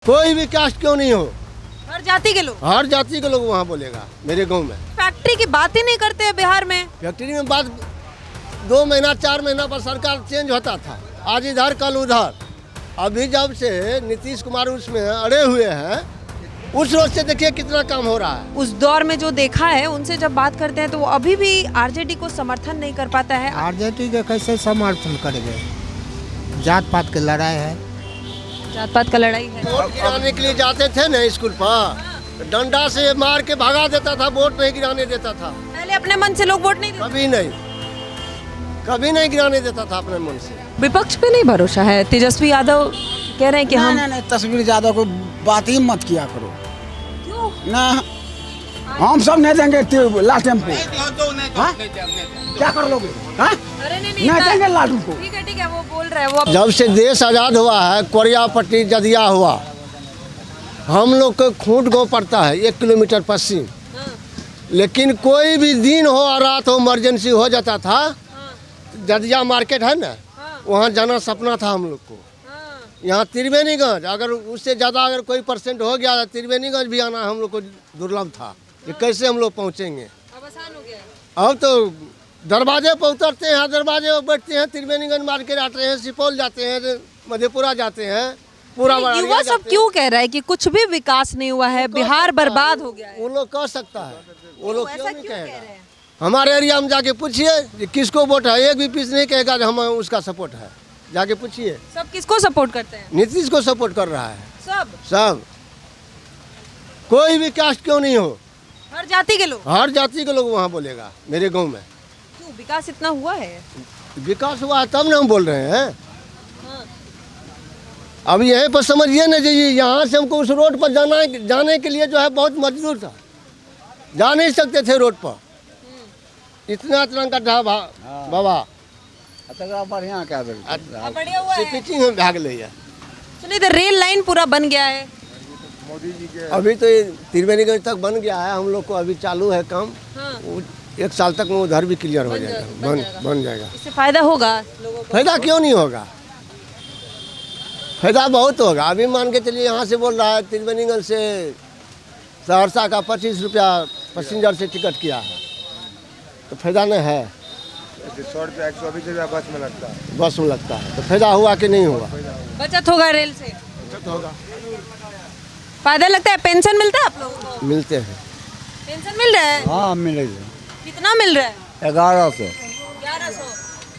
कोई भी कास्ट क्यों नहीं हो, हर जाति के लोग। हर जाति के लोग वहाँ बोलेगा मेरे गांव में। फैक्ट्री की बात ही नहीं करते हैं बिहार में। फैक्ट्री में बात 2 महीना 4 महीना पर सरकार चेंज होता था, आज इधर कल उधर। अभी जब से नीतीश कुमार उसमें अड़े हुए हैं, उस रोज से देखिए कितना काम हो रहा है। उस दौर में जो देखा है उनसे जब बात करते हैं तो वो अभी भी आरजेडी को समर्थन नहीं कर पाता है। आरजेडी के कैसे समर्थन करेंगे, जात पात की लड़ाई है, जात पात का लड़ाई है। वोट गिराने के लिए जाते थे ना स्कूल पर, डंडा से मार के भगा देता था, वोट नहीं गिराने देता था। पहले अपने मन से लोग वोट नहीं देते। कभी नहीं गिराने देता था अपने मन से। विपक्ष पे नहीं भरोसा है। तेजस्वी यादव कह रहे हैं कि हम नहीं तस्वीर यादव को बात ही मत किया करो। क्यों? ना हम सब नहीं देंगे लाल टेम्पो। हाँ? क्या कर लोगे? हाँ? अरे नहीं नहीं देंगे लालू को। ठीक है वो बोल रहे हैं वो। जब से देश आज़ाद हुआ है, कोरिया पट्टी जदिया हुआ, हम लोग को खूंट गो पड़ता है 1 किलोमीटर पश्चिम। लेकिन कोई भी दिन हो और रात हो, इमरजेंसी हो जाता था, जदिया मार्केट है ना, वहाँ जाना सपना था हम लोग को। यहाँ त्रिवेणीगंज अगर उससे ज़्यादा अगर कोई परसेंट हो गया, त्रिवेणीगंज भी आना हम लोग को दुर्लभ था कि कैसे हम लोग पहुँचेंगे। अब आसान हो गया। अब तो दरवाजे पर उतरते हैं, दरवाजे पर बैठते हैं, त्रिवेणीगंज मार्केट आते हैं, सुपौल जाते हैं, मधेपुरा जाते हैं, पूरा युवा सब क्यों कह रहा है कि कुछ भी विकास नहीं हुआ है, बिहार बर्बाद हो गया है? वो लोग कह सकता है, वो लोग क्यों नहीं कह रहे कहेगा। हैं? हमारे एरिया में जाके पूछिए कि किसको वोट है, एक भी पीस नहीं कहेगा कि हम उसका सपोर्ट है। जाके पूछिए। सब किसको सपोर्ट करते हैं? नीतीश को सपोर्ट कर रहा है सब। कोई भी कास्ट क्यों नहीं हो, हर जाति के लोग। हर जाति के लोग वहाँ बोलेगा मेरे गांव में। क्यों? विकास इतना हुआ है? विकास हुआ है तब ना हम बोल रहे हैं। अब यहीं पर समझिए ना जी, यहाँ से हमको उस रोड पर जाने के लिए जो है बहुत मजदूर था, जा नहीं सकते थे रोड पर, इतना गड्ढा बाबा। बढ़िया क्या बढ़िया हुआ है। पिचिंग में भाग ले। सुनिए तो रेल लाइन पूरा बन गया है। मोदी जी के अभी तो ये त्रिवेणीगंज तक बन गया है, हम लोग को अभी चालू है काम। 1 साल तक में उधर भी क्लियर हो जाएगा, बन जाएगा। इससे फायदा होगा लोगों को। फायदा क्यों नहीं होगा, फायदा बहुत होगा। अभी मान के चलिए यहाँ से बोल रहा है त्रिवेणीगंज से सहरसा का 25 रुपया पैसेंजर से टिकट किया है, तो फायदा नहीं है। 100 रुपया 120 रुपया बस में लगता है, तो फायदा हुआ कि नहीं हुआ? बचत होगा रेल से, होगा। फायदा लगता है। पेंशन मिलता है आप लोगों को? मिलते हैं। पेंशन मिल रहा है? हाँ मिलेगा। कितना मिल रहा है? 1100। 1100।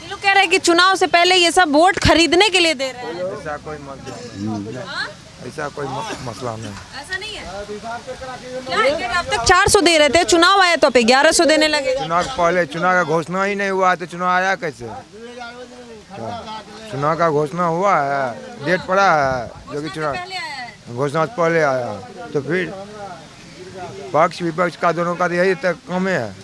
ये लोग कह रहे हैं कि चुनाव से पहले ये सब वोट खरीदने के लिए दे रहे हैं। ऐसा कोई मसला नहीं। ऐसा नहीं है। क्या है कि अब तक 400 दे रहे थे, चुनाव आया तो अब 1100 देने लगे। चुनाव का घोषणा ही नहीं हुआ है तो चुनाव आया कैसे? चुनाव का घोषणा हुआ है, डेट पड़ा है, जो कि चुनाव पहले आया है। घोषणा से पहले आया, तो फिर पक्ष विपक्ष का दोनों का यही तक कम है।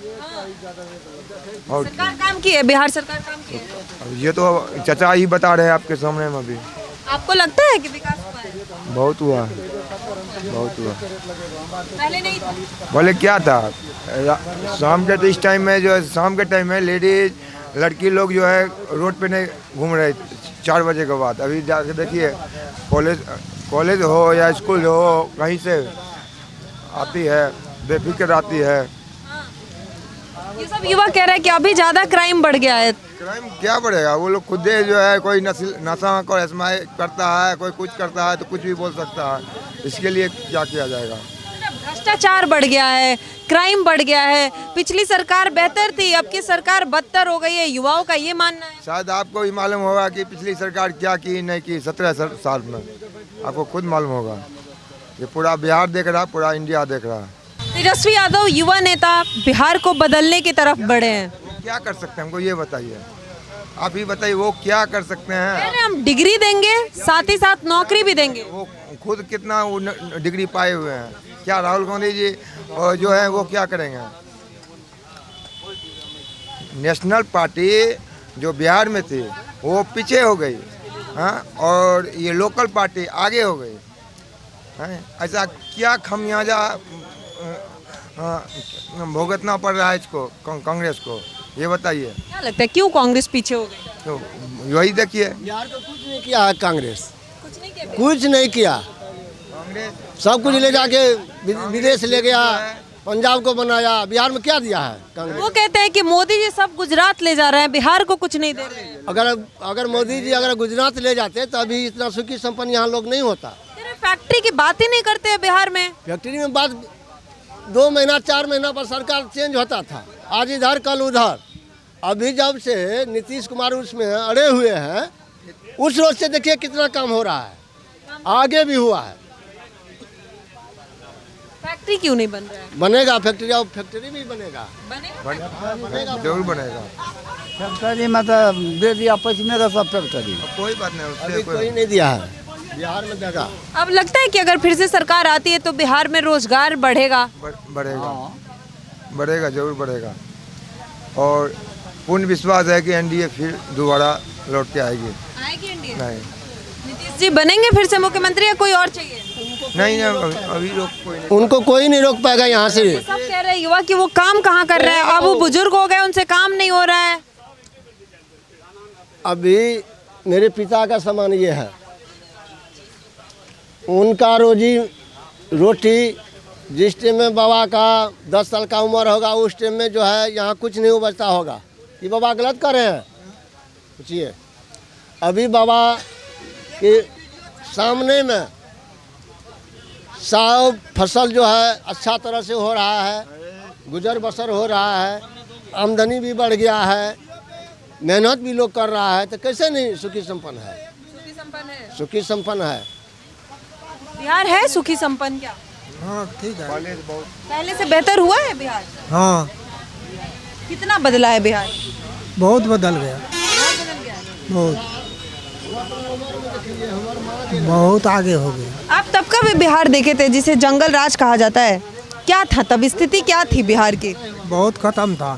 और सरकार काम की है, बिहार सरकार काम की है। अब ये तो चाचा ही बता रहे हैं आपके सामने में। अभी आपको लगता है कि विकास हुआ है? बहुत हुआ है, बहुत हुआ। पहले नहीं था। बोले क्या था, शाम के इस टाइम में जो है, शाम के टाइम में लेडीज लड़की लोग जो है रोड पे नहीं घूम रहे 4 बजे के बाद। अभी जाके देखिए, कॉलेज हो या स्कूल हो, कहीं से आती है, बेफिक्र आती है। ये सब युवा कह रहे हैं कि अभी ज्यादा क्राइम बढ़ गया है। क्राइम क्या बढ़ेगा, वो लोग खुद जो है, कोई नशा को इसमाई करता है, कोई कुछ करता है तो कुछ भी बोल सकता है। इसके लिए क्या किया जाएगा? भ्रष्टाचार बढ़ गया है, क्राइम बढ़ गया है। पिछली सरकार बेहतर थी, अब की सरकार बदतर हो गई है, युवाओं का ये मानना है। शायद आपको भी मालूम होगा कि पिछली सरकार क्या की नहीं की 17 साल में, आपको खुद मालूम होगा। ये पूरा बिहार देख रहा है, पूरा इंडिया देख रहा है। तेजस्वी यादव युवा नेता बिहार को बदलने की तरफ बढ़े हैं। क्या कर सकते हैं, हमको ये बताइए, आप ही बताइए, वो क्या कर सकते हैं? पहले हम डिग्री देंगे, साथ ही साथ नौकरी भी देंगे। वो खुद कितना वो डिग्री पाए हुए हैं? क्या राहुल गांधी जी जो है वो क्या करेंगे? नेशनल पार्टी जो बिहार में थी वो पीछे हो गई, हाँ, और ये लोकल पार्टी आगे हो गई। ऐसा क्या खमियाजा भुगतना पड़ रहा है इसको, कांग्रेस को, ये बताइए। क्या लगता है क्यों कांग्रेस पीछे हो गई? तो वही देखिए, बिहार को कुछ नहीं किया है कांग्रेस, कुछ नहीं किया। कुछ नहीं किया। सब कुछ ले जाके विदेश ले गया, पंजाब को बनाया। बिहार में क्या दिया है कांग्रेस? वो कहते हैं कि मोदी जी सब गुजरात ले जा रहे हैं, बिहार को कुछ नहीं दे रहे हैं। अगर मोदी जी अगर गुजरात ले जाते तो अभी इतना सुखी संपन्न यहाँ लोग नहीं होता। तेरे फैक्ट्री की बात ही नहीं करते हैं बिहार में। फैक्ट्री में बात 2 महीना 4 महीना पर सरकार चेंज होता था, आज इधर कल उधर। अभी जब से नीतीश कुमार उसमें अड़े हुए हैं, उस रोज से देखिए कितना काम हो रहा है, आगे भी हुआ है। फैक्ट्री क्यों नहीं बन रहा है? बनेगा फैक्ट्री, अब फैक्ट्री भी बनेगा। जरूर बनेगा। फैक्ट्री मतलब दे दिया पश्चिमी का सब फैक्ट्री। कोई बात नहीं, अभी उससे कोई नहीं दिया है, बिहार में देगा। अब लगता है कि अगर फिर से सरकार आती है तो बिहार में रोजगार बढ़ेगा। बढ़ेगा, जरूर बढ़ेगा। और पूर्ण विश्वास है कि एनडीए फिर दोबारा लौट के आएगी। एनडीए? नहीं, नीतीश जी बनेंगे फिर से मुख्यमंत्री या कोई और चाहिए? नहीं, अभी रोक कोई नहीं। उनको कोई नहीं रोक पाएगा यहाँ से। सब कह रहे हैं युवा कि वो काम कहाँ कर रहे हैं, अब वो बुजुर्ग हो गए, उनसे काम नहीं हो रहा है। अभी मेरे पिता का समान ये है, उनका रोजी रोटी जिस टाइम में बाबा का 10 साल का उम्र होगा उस टाइम में जो है यहाँ कुछ नहीं बचता होगा। ये बाबा गलत कर रहे हैं, पूछिए। अभी बाबा के सामने में सब फसल जो है अच्छा तरह से हो रहा है, गुजर बसर हो रहा है, आमदनी भी बढ़ गया है, मेहनत भी लोग कर रहा है, तो कैसे नहीं सुखी संपन्न है? सुखी संपन्न है। बिहार है सुखी संपन्न क्या? हाँ ठीक है। पहले से बेहतर हुआ है बिहार? हाँ कितना बदला है बिहार? बहुत बदल गया, बहुत आगे हो गया। आप तब का भी बिहार देखे थे जिसे जंगल राज कहा जाता है, क्या था तब, स्थिति क्या थी बिहार की? बहुत खत्म था।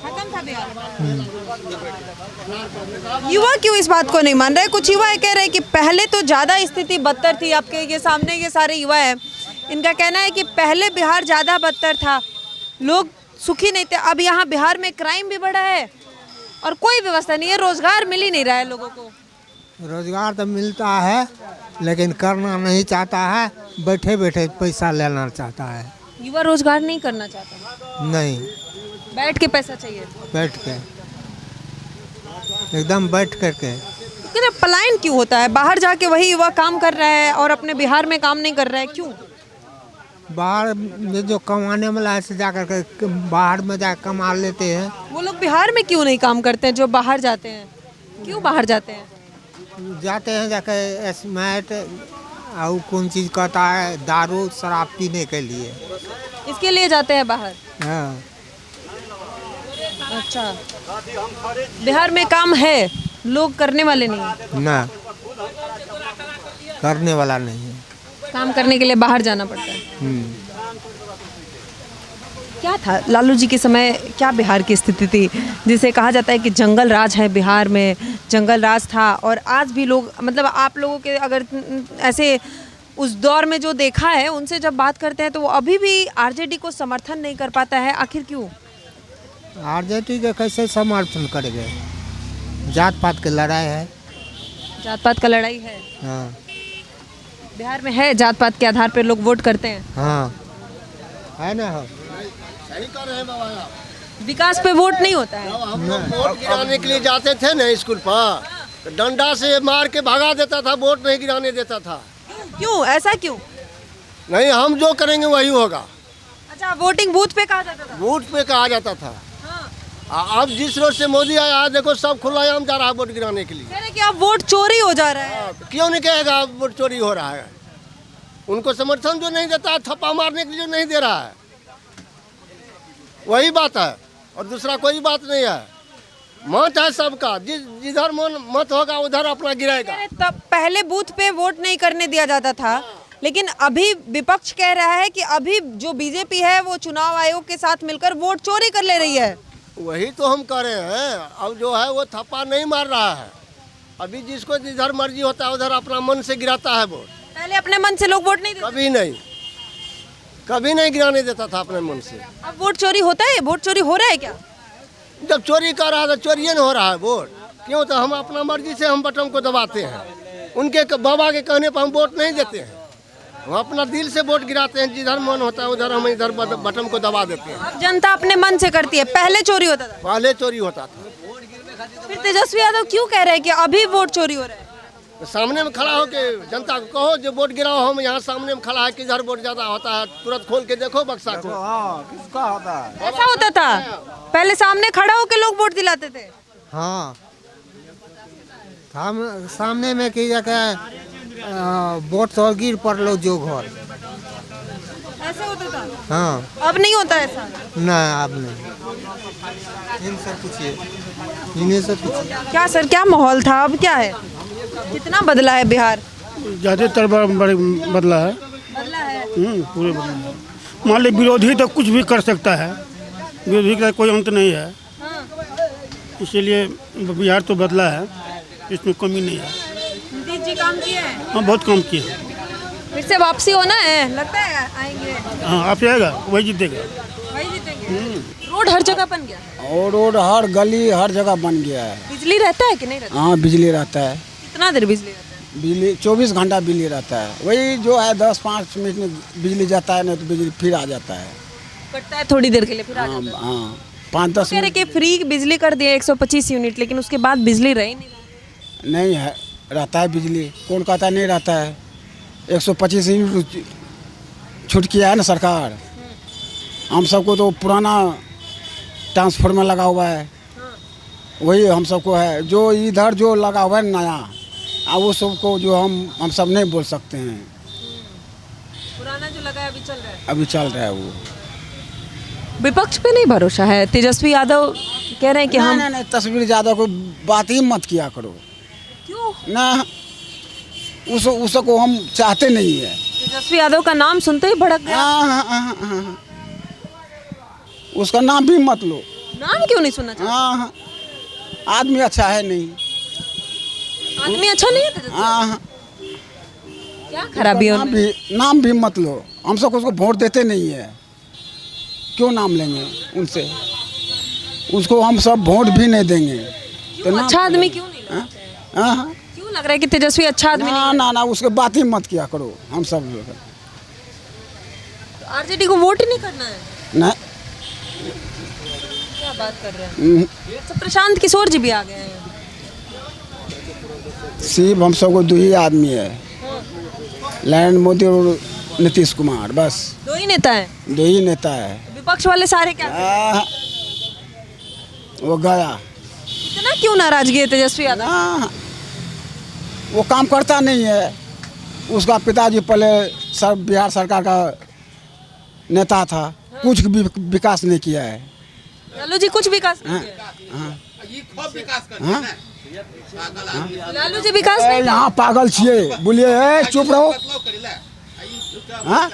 खत्म था बिहार। युवा क्यों इस बात को नहीं मान रहे? कुछ युवा कह रहे हैं कि पहले तो ज्यादा स्थिति बदतर थी। आपके ये सामने ये सारे युवा है, इनका कहना है कि पहले बिहार ज्यादा बदतर था, लोग सुखी नहीं थे। अब यहाँ बिहार में क्राइम भी बढ़ा है और कोई व्यवस्था नहीं है, रोजगार मिल ही नहीं रहा है लोगों को। रोजगार तो मिलता है लेकिन करना नहीं चाहता है, बैठे बैठे पैसा लेना चाहता है। युवा रोजगार नहीं करना चाहता, नहीं, बैठ के पैसा चाहिए। बैठ के एकदम बैठ करके। लेकिन पलायन क्यों होता है? बाहर जाके वही युवा काम कर रहा है और अपने बिहार में काम नहीं कर रहा है, क्यों? बाहर में जो कमाने वाला है जा करके बाहर में जा कमा लेते हैं। वो लोग बिहार में क्यों नहीं काम करते हैं जो बाहर जाते हैं? क्यों बाहर जाते हैं? जाते हैं जाके स्मैट और कौन चीज़ कहता है, दारू शराब पीने के लिए, इसके लिए जाते हैं बाहर। हाँ। अच्छा, बिहार में काम है, लोग करने वाले नहीं हैं। ना, करने वाला नहीं है। काम करने के लिए बाहर जाना पड़ता है। क्या था लालू जी के समय, क्या बिहार की स्थिति थी जिसे कहा जाता है कि जंगल राज है बिहार में? जंगल राज था और आज भी लोग, मतलब आप लोगों के अगर ऐसे उस दौर में जो देखा है उनसे जब बात करते हैं तो वो अभी भी आरजेडी को समर्थन नहीं कर पाता है, आखिर क्यों? आरजेडी का कैसे समर्थन करेंगे? जात पात की लड़ाई है। जात पात का लड़ाई है। हाँ बिहार में है, जात पात के आधार पर लोग वोट करते हैं। हाँ है ना। हो सही कर रहे हैं बाबा। विकास पे वोट नहीं होता है। हम लोग वोट गिराने के लिए जाते थे ना स्कूल पर, तो डंडा से मार के भगा देता था, वोट नहीं गिराने देता था। क्यों, ऐसा क्यों? नहीं, हम जो करेंगे वही होगा। अच्छा, वोटिंग बूथ पे कहा जाता था? वोट पे कहा जाता था। अब जिस रोज से मोदी आया, आज देखो सब खुलायाम जा रहा है वोट गिराने के लिए। कह रहे कि अब वोट चोरी हो जा रहा है। तो क्यों नहीं कहेगा अब वोट चोरी हो रहा है? उनको समर्थन जो नहीं देता है, थप्पा मारने के लिए जो नहीं दे रहा है, वही बात है और दूसरा कोई बात नहीं है। मत है सबका, जिधर मत होगा उधर अपना गिराएगा। तब पहले बूथ पे वोट नहीं करने दिया जाता था, लेकिन अभी विपक्ष कह रहा है कि अभी जो बीजेपी है वो चुनाव आयोग के साथ मिलकर वोट चोरी कर ले रही है। वही तो हम कह रहे हैं। अब जो है वो थप्पा नहीं मार रहा है, अभी जिसको जिधर मर्जी होता है उधर अपना मन से गिराता है वोट। पहले अपने मन से लोग वोट नहीं देते? कभी नहीं गिराने देता था अपने मन से। अब वोट चोरी होता है? वोट चोरी हो रहा है क्या? जब चोरी कर रहा है तो चोरी नहीं हो रहा है वोट। क्यों? तो हम अपना मर्जी से हम बटन को दबाते हैं, उनके बाबा के कहने पर हम वोट नहीं देते हैं। हम अपना दिल से वोट गिराते हैं, जिधर मन होता है उधर हम इधर बटन को दबा देते हैं। अब जनता अपने मन से करती है, पहले चोरी होता था। पहले चोरी होता था। फिर तेजस्वी यादव क्यों कह रहे हैं कि अभी वोट चोरी हो रहा है? तो सामने में खड़ा होके जनता को कहो जो वोट गिराओ, हम यहाँ सामने में खड़ा है, किधर वोट ज्यादा होता है तुरंत खोल के देखो बक्सा को। किसका होता है? ऐसा होता था पहले, सामने खड़ा होके लोग वोट दिलाते थे। हाँ, सामने में की जाकर वोट तो गिर पड़लो जो घर। ऐसे होता था। हाँ, अब नहीं होता ऐसा। ना अब नहीं। इनसे पूछिए, इन्हीं से पूछिए। क्या सर, क्या माहौल था, अब क्या है? कितना बदला है बिहार? ज़्यादातर बड़े बदला है। बदला है। पूरे बदला है। मान ली विरोधी तो कुछ भी कर सकता है, विरोधी का कोई अंत नहीं है, इसीलिए बिहार तो बदला है, इसमें कमी नहीं है। नीतीश जी काम किए हैं, हाँ, बहुत काम किए हैं। फिर से वापसी होना है, लगता है आएंगे, हाँ, आप जाएगा वही जीतेगा। वही जीतेंगे। रोड हर जगह बन गया, और रोड हर गली हर जगह बन गया है। बिजली रहता है कि नहीं रहता? हाँ, बिजली रहता है। कितना देर बिजली रहता है? बिजली 24 घंटा बिजली रहता है। वही जो है 10-5 मिनट में बिजली जाता है, नहीं तो बिजली फिर आ जाता है। कटता है थोड़ी देर के लिए, फिर आ हाँ जाता है। हाँ, 5-10 कह रहे मिनट कि फ्री बिजली कर दिए 125 यूनिट, लेकिन उसके बाद बिजली रही नहीं। नहीं है, रहता है बिजली। कौन कहता है नहीं रहता है? 125 यूनिट छूट किया है ना सरकार। हम सबको तो पुराना ट्रांसफार्मर लगा हुआ है, वही हम सबको है। जो इधर जो लगा हुआ है नया, अब वो सबको जो हम सब नहीं बोल सकते हैं। पुराना जो लगा है अभी चल रहा है। अभी चल रहा है वो। विपक्ष पे नहीं भरोसा है? तेजस्वी यादव कह रहे हैं कि हम नहीं, तस्वीर ज़्यादा कोई बात ही मत किया करो क्यों? ना, उसको हम चाहते नहीं है। तेजस्वी यादव का नाम सुनते ही भड़क गया। हाँ। उसका नाम भी मत लो। नाम क्यों नहीं सुनना चाहते? हाँ, आदमी अच्छा है नहीं। आदमी अच्छा नहीं है तेजस्वी? हाँ, क्या खराबी है उनमें? नाम भी मत लो। हम सब उसको वोट देते नहीं है, क्यों नाम लेंगे उनसे? उसको हम सब वोट भी नहीं देंगे। क्यों अच्छा आदमी क्यों नहीं लगते हैं? हाँ, क्यों लग रहा है कि तेजस्वी अच्छा आदमी नहीं? ना, उसके बात ही मत किया करो। हम सब लोग आरजेडी को वोट ही नहीं करना है? ना। क्या बात कर रहे हैं? तो प्रशांत किशोर जी भी आ गए हैं। सिर्फ हम सबको दो ही आदमी है, नरेंद्र मोदी और नीतीश कुमार, बस दो ही नेता हैं। दो ही नेता है। विपक्ष वाले सारे क्या? वो गया। इतना क्यों नाराजगी है तेजस्वी यादव? हाँ, वो काम करता नहीं है। उसका पिताजी पहले बिहार सरकार का नेता था, कुछ भी विकास नहीं किया है। लालू जी कुछ विकास नहीं किया? हाँ? लालू जी विकास नहीं? यहाँ पागल छिए, बोलिए चुप रहो। हाँ?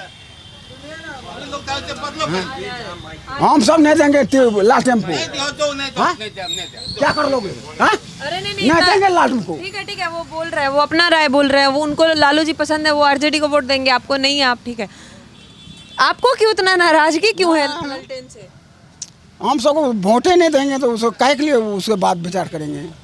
हम सब नहीं देंगे लाल टेम्पो। हाँ? क्या कर लोगे? हाँ? अरे नहीं नहीं देंगे लाल टेम्पो। ठीक है, वो बोल रहे हैं, वो अपना राय बोल रहे हैं। वो उनको लालू जी पसंद है, वो आरजेडी को वोट देंगे, आपको नहीं है, आप ठीक है। आपको क्यों इतना नाराजगी क्यों है लालटेन से? हम सबको वोटे नहीं देंगे तो उसको काय के लिए उसके बाद विचार करेंगे।